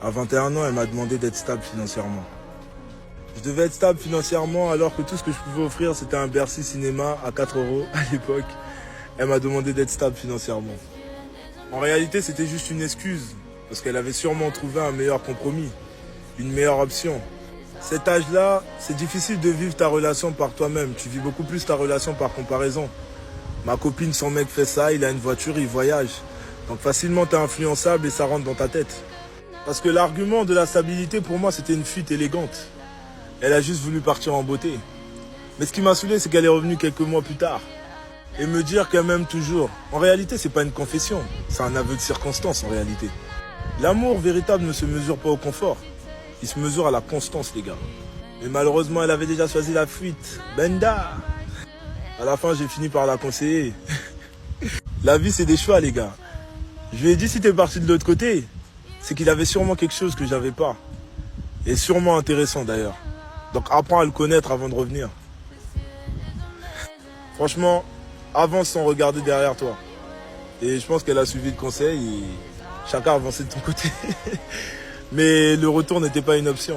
À 21 ans, elle m'a demandé d'être stable financièrement. Je devais être stable financièrement alors que tout ce que je pouvais offrir, c'était un Bercy Cinéma à 4 € à l'époque. Elle m'a demandé d'être stable financièrement. En réalité, c'était juste une excuse, parce qu'elle avait sûrement trouvé un meilleur compromis, une meilleure option. Cet âge-là, c'est difficile de vivre ta relation par toi-même. Tu vis beaucoup plus ta relation par comparaison. Ma copine, son mec fait ça, il a une voiture, il voyage. Donc facilement, t'es influençable et ça rentre dans ta tête. Parce que l'argument de la stabilité, pour moi, c'était une fuite élégante. Elle a juste voulu partir en beauté. Mais ce qui m'a saoulé, c'est qu'elle est revenue quelques mois plus tard. Et me dire qu'elle m'aime toujours. En réalité, c'est pas une confession. C'est un aveu de circonstance, en réalité. L'amour véritable ne se mesure pas au confort. Il se mesure à la constance, les gars. Mais malheureusement, elle avait déjà choisi la fuite. Benda! À la fin, j'ai fini par la conseiller. La vie, c'est des choix, les gars. Je lui ai dit, si t'es parti de l'autre côté, c'est qu'il avait sûrement quelque chose que j'avais pas. Et sûrement intéressant, d'ailleurs. Donc, apprends à le connaître avant de revenir. Franchement, avance sans regarder derrière toi. Et je pense qu'elle a suivi le conseil et chacun avançait de ton côté. Mais le retour n'était pas une option.